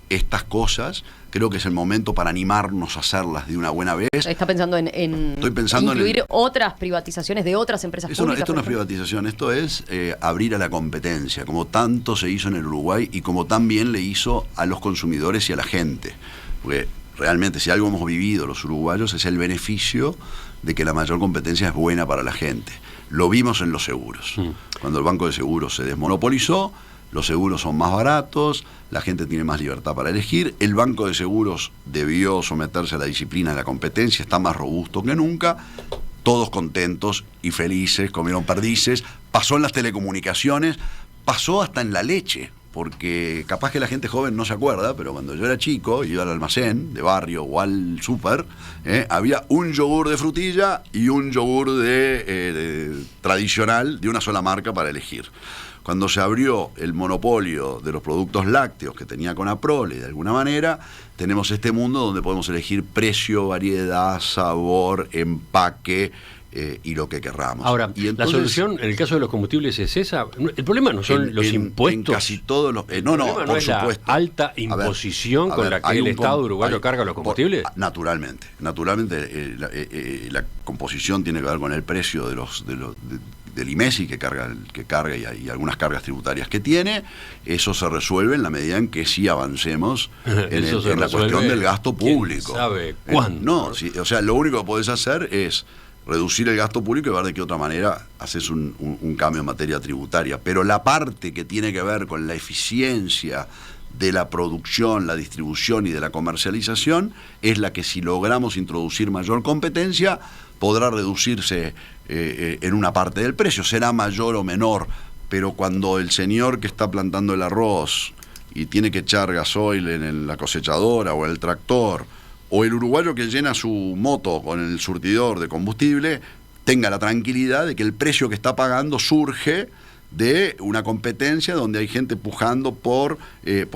estas cosas. Creo que es el momento para animarnos a hacerlas de una buena vez. ¿Está pensando Estoy pensando incluir otras privatizaciones de otras empresas públicas? Esto no es privatización, esto es abrir a la competencia, como tanto se hizo en el Uruguay y como también le hizo a los consumidores y a la gente. Porque realmente, si algo hemos vivido los uruguayos, es el beneficio de que la mayor competencia es buena para la gente. Lo vimos en los seguros. Cuando el Banco de Seguros se desmonopolizó, los seguros son más baratos, la gente tiene más libertad para elegir, el Banco de Seguros debió someterse a la disciplina de la competencia, está más robusto que nunca, todos contentos y felices, comieron perdices, pasó en las telecomunicaciones, pasó hasta en la leche, porque capaz que la gente joven no se acuerda, pero cuando yo era chico, iba al almacén de barrio o al súper, había un yogur de frutilla y un yogur tradicional de una sola marca para elegir. Cuando se abrió el monopolio de los productos lácteos que tenía Conaprole, de alguna manera, tenemos este mundo donde podemos elegir precio, variedad, sabor, empaque y lo que querramos. Ahora, y entonces, la solución en el caso de los combustibles es esa. El problema no son los impuestos. En casi todos los... no, por supuesto. La alta imposición con la que el Estado uruguayo carga los combustibles. Naturalmente. La composición tiene que ver con el precio del IMESI que carga y algunas cargas tributarias que tiene. Eso se resuelve en la medida en que sí avancemos en la cuestión del gasto público. ¿Quién sabe cuándo? O sea, lo único que podés hacer es reducir el gasto público y ver de qué otra manera haces un cambio en materia tributaria. Pero la parte que tiene que ver con la eficiencia de la producción, la distribución y de la comercialización es la que, si logramos introducir mayor competencia, podrá reducirse en una parte del precio, será mayor o menor, pero cuando el señor que está plantando el arroz y tiene que echar gasoil en la cosechadora o en el tractor, o el uruguayo que llena su moto con el surtidor de combustible, tenga la tranquilidad de que el precio que está pagando surge de una competencia donde hay gente pujando por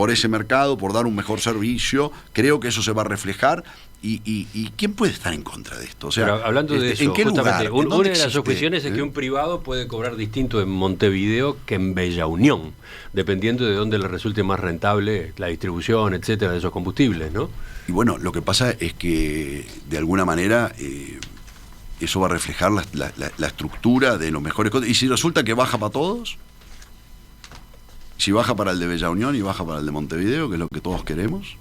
ese mercado, por dar un mejor servicio. Creo que eso se va a reflejar. ¿Y quién puede estar en contra de esto? O sea, pero hablando de eso, ¿en qué justamente, lugar? una de las objeciones es que un privado puede cobrar distinto en Montevideo que en Bella Unión, dependiendo de dónde le resulte más rentable la distribución, etcétera, de esos combustibles, ¿no? Y bueno, lo que pasa es que, de alguna manera, eso va a reflejar la estructura de los mejores costos. Y si resulta que baja para todos, si baja para el de Bella Unión y baja para el de Montevideo, que es lo que todos queremos.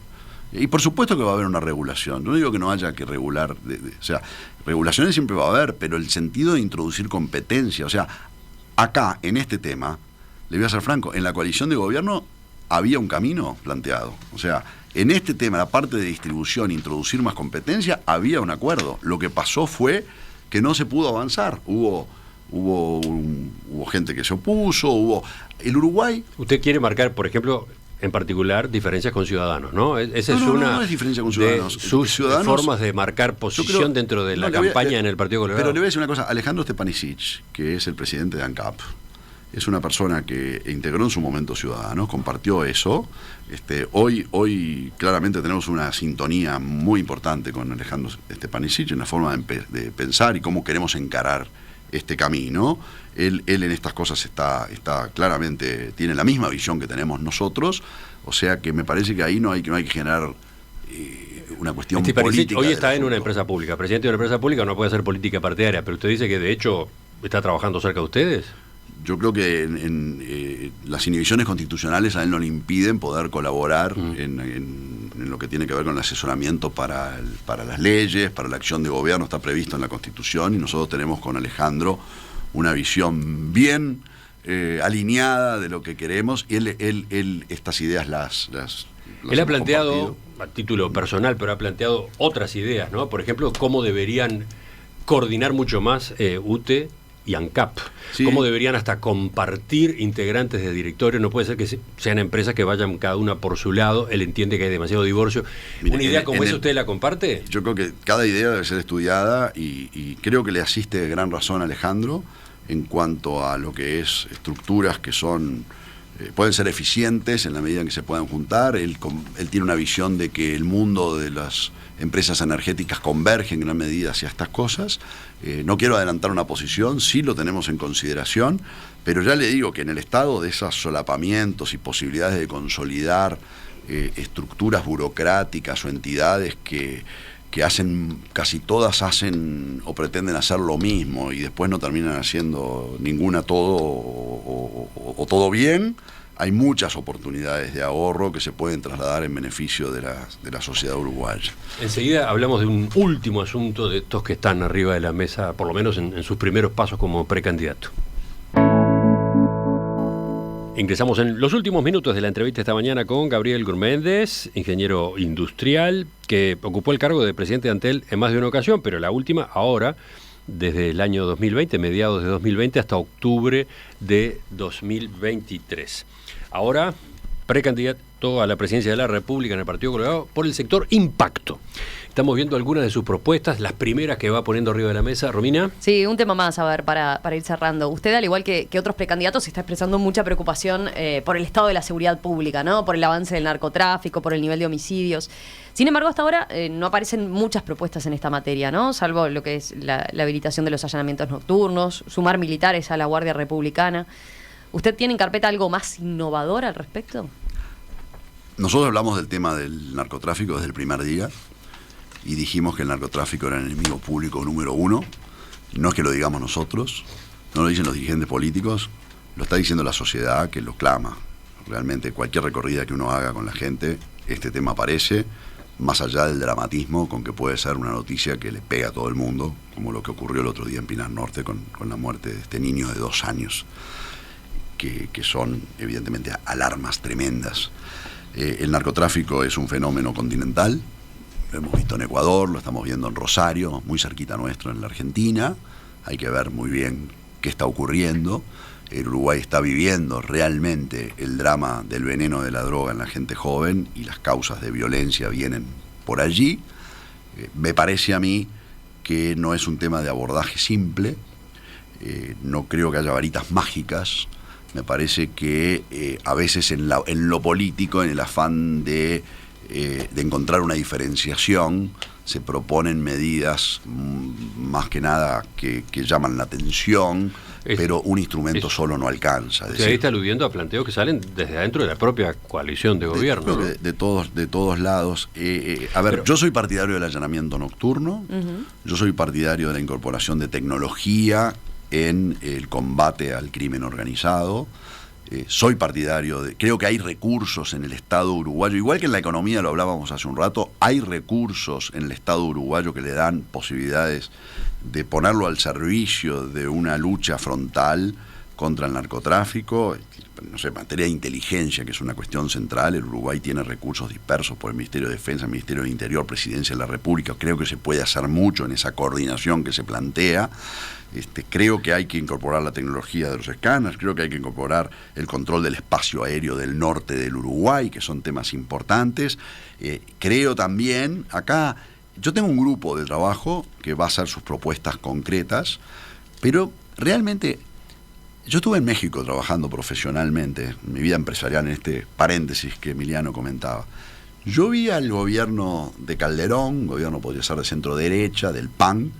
Y por supuesto que va a haber una regulación. No digo que no haya que regular, o sea, regulaciones siempre va a haber, pero el sentido de introducir competencia, o sea, acá, en este tema, le voy a ser franco, en la coalición de gobierno había un camino planteado. O sea, en este tema, la parte de distribución, introducir más competencia, había un acuerdo. Lo que pasó fue que no se pudo avanzar. Hubo gente que se opuso, el Uruguay... Usted quiere marcar, por ejemplo, en particular, diferencias con Ciudadanos, ¿no? Esa es una no es diferencia con Ciudadanos. De sus formas de marcar posición dentro de la campaña en el Partido Colorado. Pero le voy a decir una cosa, Alejandro Stepanisic, que es el presidente de ANCAP, es una persona que integró en su momento Ciudadanos, compartió eso. Hoy claramente tenemos una sintonía muy importante con Alejandro Stepanisic en la forma de pensar y cómo queremos encarar este camino. Él en estas cosas está claramente, tiene la misma visión que tenemos nosotros, o sea que me parece que ahí no hay que generar una cuestión política. Hoy está en una empresa pública, presidente de una empresa pública no puede hacer política partidaria, pero usted dice que de hecho está trabajando cerca de ustedes. Yo creo que las inhibiciones constitucionales a él no le impiden poder colaborar en lo que tiene que ver con el asesoramiento para las leyes, para la acción de gobierno, está previsto en la Constitución, y nosotros tenemos con Alejandro una visión bien alineada de lo que queremos, y él estas ideas las él ha planteado, a título personal, pero ha planteado otras ideas, ¿no? Por ejemplo, cómo deberían coordinar mucho más UTE y ANCAP. Sí. Cómo deberían hasta compartir integrantes de directorio. No puede ser que sean empresas que vayan cada una por su lado. Él entiende que hay demasiado divorcio. Mire, ¿una idea como esa usted la comparte? Yo creo que cada idea debe ser estudiada y creo que le asiste de gran razón a Alejandro en cuanto a lo que es estructuras que son pueden ser eficientes en la medida en que se puedan juntar. Él tiene una visión de que el mundo de las empresas energéticas converge en gran medida hacia estas cosas. No quiero adelantar una posición, sí lo tenemos en consideración, pero ya le digo que en el estado de esos solapamientos y posibilidades de consolidar estructuras burocráticas o entidades que casi todas hacen o pretenden hacer lo mismo y después no terminan haciendo ninguna todo o todo bien. Hay muchas oportunidades de ahorro que se pueden trasladar en beneficio de la sociedad uruguaya. Enseguida hablamos de un último asunto de estos que están arriba de la mesa, por lo menos en sus primeros pasos como precandidato. Ingresamos en los últimos minutos de la entrevista esta mañana con Gabriel Gurméndez, ingeniero industrial, que ocupó el cargo de presidente de Antel en más de una ocasión, pero la última ahora, desde el año 2020, mediados de 2020 hasta octubre de 2023. Ahora, precandidato a la presidencia de la República en el Partido Colorado por el sector impacto. Estamos viendo algunas de sus propuestas, las primeras que va poniendo arriba de la mesa. Romina. Sí, un tema más, a ver, para ir cerrando. Usted, al igual que otros precandidatos, está expresando mucha preocupación por el estado de la seguridad pública, ¿no? Por el avance del narcotráfico, por el nivel de homicidios. Sin embargo, hasta ahora no aparecen muchas propuestas en esta materia, ¿no? Salvo lo que es la habilitación de los allanamientos nocturnos, sumar militares a la Guardia Republicana. ¿Usted tiene en carpeta algo más innovador al respecto? Nosotros hablamos del tema del narcotráfico desde el primer día y dijimos que el narcotráfico era el enemigo público número 1. No es que lo digamos nosotros, no lo dicen los dirigentes políticos, lo está diciendo la sociedad que lo clama. Realmente cualquier recorrida que uno haga con la gente, este tema aparece, más allá del dramatismo con que puede ser una noticia que le pega a todo el mundo, como lo que ocurrió el otro día en Pinar Norte con la muerte de este niño de 2 años, que son evidentemente alarmas tremendas. El narcotráfico es un fenómeno continental, lo hemos visto en Ecuador, lo estamos viendo en Rosario, muy cerquita nuestro en la Argentina. Hay que ver muy bien qué está ocurriendo. El Uruguay está viviendo realmente el drama del veneno de la droga en la gente joven y las causas de violencia vienen por allí. Me parece a mí que no es un tema de abordaje simple, no creo que haya varitas mágicas. Me parece que a veces en lo político, en el afán de encontrar una diferenciación, se proponen medidas más que nada que llaman la atención, pero un instrumento solo no alcanza. Usted ahí está aludiendo a planteos que salen desde adentro de la propia coalición de gobierno. ¿No? De todos lados. Yo soy partidario del allanamiento nocturno, yo soy partidario de la incorporación de tecnología en el combate al crimen organizado. Soy partidario creo que hay recursos en el Estado uruguayo, igual que en la economía, lo hablábamos hace un rato, hay recursos en el Estado uruguayo que le dan posibilidades de ponerlo al servicio de una lucha frontal contra el narcotráfico. No sé, en materia de inteligencia, que es una cuestión central, el Uruguay tiene recursos dispersos por el Ministerio de Defensa, el Ministerio del Interior, Presidencia de la República. Creo que se puede hacer mucho en esa coordinación que se plantea. Creo que hay que incorporar la tecnología de los escáneres, creo que hay que incorporar el control del espacio aéreo del norte del Uruguay, que son temas importantes. Creo también, acá, yo tengo un grupo de trabajo que va a hacer sus propuestas concretas, pero realmente yo estuve en México trabajando profesionalmente, mi vida empresarial, en este paréntesis que Emiliano comentaba. Yo vi al gobierno de Calderón, gobierno podría ser de centro derecha, del PAN,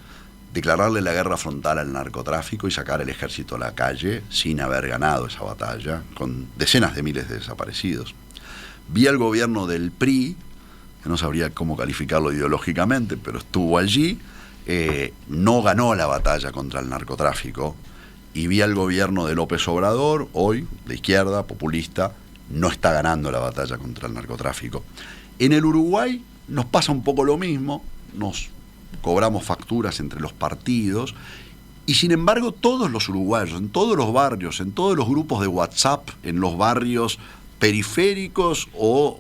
declararle la guerra frontal al narcotráfico y sacar el ejército a la calle sin haber ganado esa batalla, con decenas de miles de desaparecidos. Vi al gobierno del PRI, que no sabría cómo calificarlo ideológicamente, pero estuvo allí, no ganó la batalla contra el narcotráfico, y vi al gobierno de López Obrador, hoy, de izquierda, populista, no está ganando la batalla contra el narcotráfico. En el Uruguay nos pasa un poco lo mismo, nos cobramos facturas entre los partidos, y sin embargo todos los uruguayos, en todos los barrios, en todos los grupos de WhatsApp, en los barrios periféricos o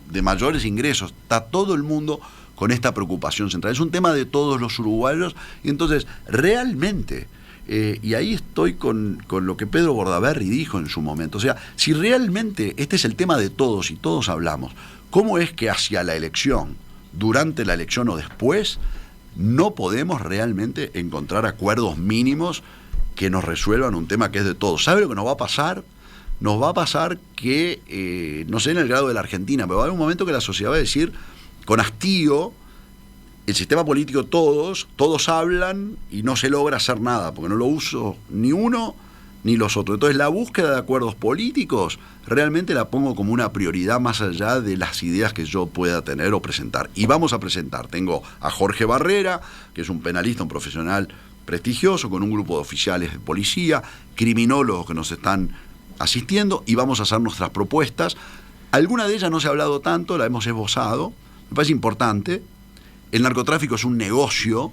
de mayores ingresos, está todo el mundo con esta preocupación central. Es un tema de todos los uruguayos, y entonces realmente, y ahí estoy con lo que Pedro Bordaberry dijo en su momento, o sea, si realmente este es el tema de todos y todos hablamos, ¿cómo es que hacia la elección, durante la elección o después, no podemos realmente encontrar acuerdos mínimos que nos resuelvan un tema que es de todos? ¿Sabe lo que nos va a pasar? Nos va a pasar que, no sé en el grado de la Argentina, pero va a haber un momento que la sociedad va a decir, con hastío, el sistema político todos hablan y no se logra hacer nada, porque no lo uso ni uno ni los otros. Entonces la búsqueda de acuerdos políticos realmente la pongo como una prioridad más allá de las ideas que yo pueda tener o presentar. Y vamos a presentar, tengo a Jorge Barrera, que es un penalista, un profesional prestigioso, con un grupo de oficiales de policía, criminólogos que nos están asistiendo, y vamos a hacer nuestras propuestas. Alguna de ellas no se ha hablado tanto, la hemos esbozado, me parece importante. El narcotráfico es un negocio.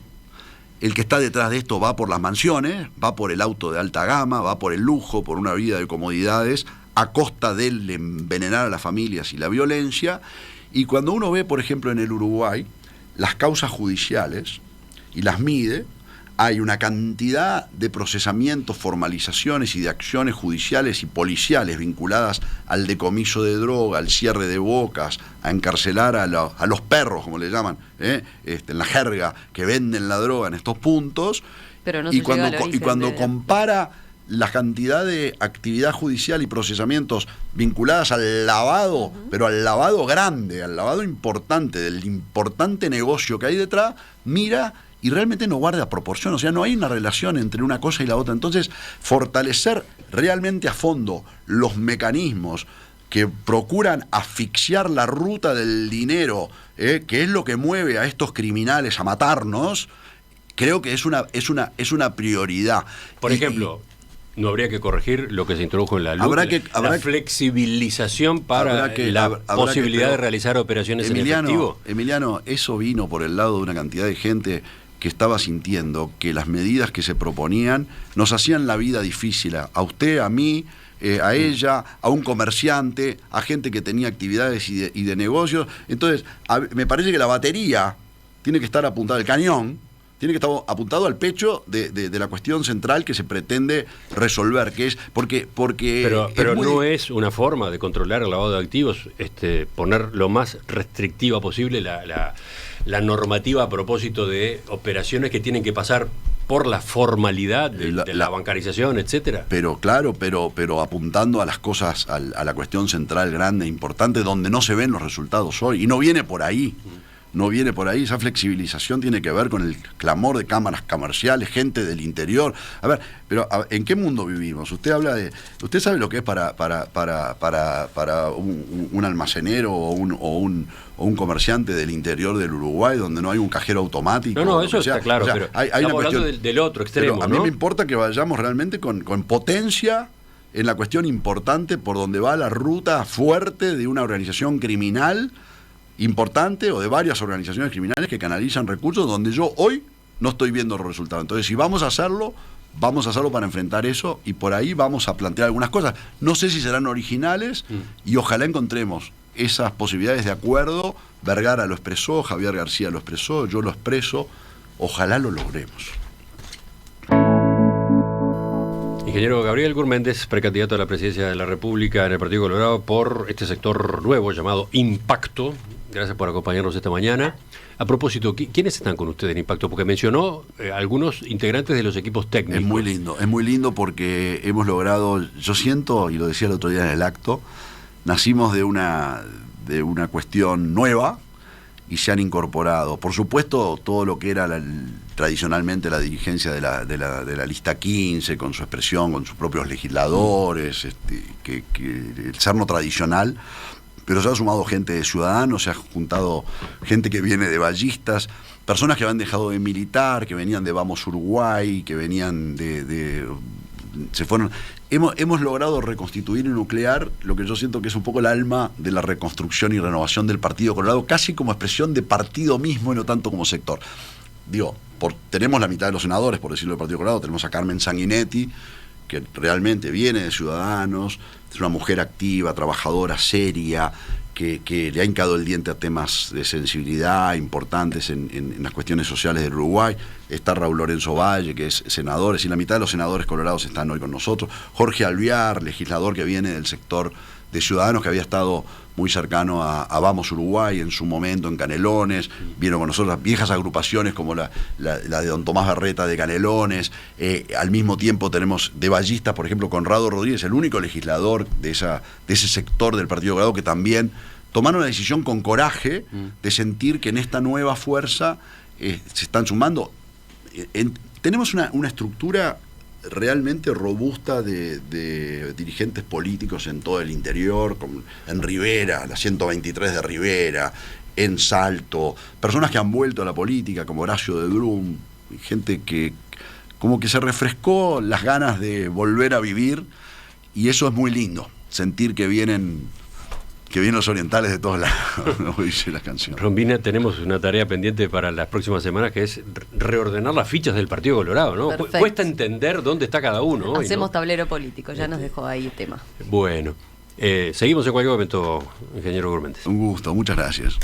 El que está detrás de esto va por las mansiones, va por el auto de alta gama, va por el lujo, por una vida de comodidades, a costa del envenenar a las familias y la violencia. Y cuando uno ve, por ejemplo, en el Uruguay, las causas judiciales y las mide, hay una cantidad de procesamientos, formalizaciones y de acciones judiciales y policiales vinculadas al decomiso de droga, al cierre de bocas, a encarcelar a los perros, como le llaman, en la jerga, que venden la droga en estos puntos. Pero no se y cuando compara la cantidad de actividad judicial y procesamientos vinculadas al lavado, pero al lavado grande, al lavado importante, del importante negocio que hay detrás, mira y realmente no guarda proporción, o sea, no hay una relación entre una cosa y la otra. Entonces, fortalecer realmente a fondo los mecanismos que procuran asfixiar la ruta del dinero, que es lo que mueve a estos criminales a matarnos, creo que es una prioridad. Por ejemplo, ¿no habría que corregir lo que se introdujo en la ley? La flexibilización para la posibilidad de realizar operaciones en efectivo. Emiliano, eso vino por el lado de una cantidad de gente que estaba sintiendo que las medidas que se proponían nos hacían la vida difícil, a usted, a mí, a ella, a un comerciante, a gente que tenía actividades y de negocios. Entonces, me parece que la batería tiene que estar apuntada, el cañón tiene que estar apuntado al pecho de la cuestión central que se pretende resolver, que es porque pero no es una forma de controlar el lavado de activos, poner lo más restrictiva posible la normativa a propósito de operaciones que tienen que pasar por la formalidad de la bancarización, etcétera. Pero claro, pero apuntando a las cosas, a la cuestión central grande, importante, donde no se ven los resultados hoy, y no viene por ahí. No viene por ahí, esa flexibilización tiene que ver con el clamor de cámaras comerciales, gente del interior. A ver, pero ¿en qué mundo vivimos? Usted sabe lo que es para un almacenero o un comerciante del interior del Uruguay donde no hay un cajero automático. No, eso está claro, pero estamos hablando del otro extremo. Pero a mí me importa que vayamos realmente con potencia en la cuestión importante por donde va la ruta fuerte de una organización criminal importante o de varias organizaciones criminales que canalizan recursos donde yo hoy no estoy viendo los resultados. Entonces, si vamos a hacerlo para enfrentar eso, y por ahí vamos a plantear algunas cosas. No sé si serán originales y ojalá encontremos esas posibilidades de acuerdo. Vergara lo expresó, Javier García lo expresó, yo lo expreso, ojalá lo logremos. Ingeniero Gabriel Gurméndez, precandidato a la presidencia de la República en el Partido Colorado por este sector nuevo llamado Impacto. Gracias por acompañarnos esta mañana. A propósito, ¿quiénes están con usted en Impacto? Porque mencionó algunos integrantes de los equipos técnicos. Es muy lindo porque hemos logrado, yo siento, y lo decía el otro día en el acto, nacimos de una cuestión nueva y se han incorporado. Por supuesto, todo lo que era tradicionalmente la dirigencia de la lista 15, con su expresión, con sus propios legisladores, que el ser no tradicional. Pero se ha sumado gente de Ciudadanos, se ha juntado gente que viene de ballistas, personas que habían dejado de militar, que venían de Vamos Uruguay, que venían se fueron. Hemos logrado reconstituir y nuclear lo que yo siento que es un poco el alma de la reconstrucción y renovación del Partido Colorado, casi como expresión de partido mismo y no tanto como sector. Tenemos la mitad de los senadores, por decirlo, del Partido Colorado. Tenemos a Carmen Sanguinetti, que realmente viene de Ciudadanos, es una mujer activa, trabajadora, seria, que le ha hincado el diente a temas de sensibilidad importantes en las cuestiones sociales del Uruguay. Está Raúl Lorenzo Valle, que es senador, y la mitad de los senadores colorados están hoy con nosotros. Jorge Alvear, legislador que viene del sector de Ciudadanos, que había estado muy cercano a Vamos Uruguay en su momento en Canelones, vino con nosotros viejas agrupaciones como la de don Tomás Berreta de Canelones. Al mismo tiempo tenemos de ballistas, por ejemplo, Conrado Rodríguez, el único legislador de ese sector del Partido Colorado, que también tomaron una decisión con coraje de sentir que en esta nueva fuerza se están sumando. Tenemos una estructura realmente robusta de dirigentes políticos en todo el interior, como en Rivera, la 123 de Rivera, en Salto, personas que han vuelto a la política, como Horacio de Brum, gente que como que se refrescó las ganas de volver a vivir, y eso es muy lindo, sentir que vienen los orientales de todos lados, como dice la canción. Rombina, tenemos una tarea pendiente para las próximas semanas, que es reordenar las fichas del Partido Colorado, ¿no? Perfecto. Cuesta entender dónde está cada uno hoy, Hacemos ¿no? tablero político, ya nos dejó ahí el tema. Bueno, seguimos en cualquier momento, ingeniero Gurméndez. Un gusto, muchas gracias.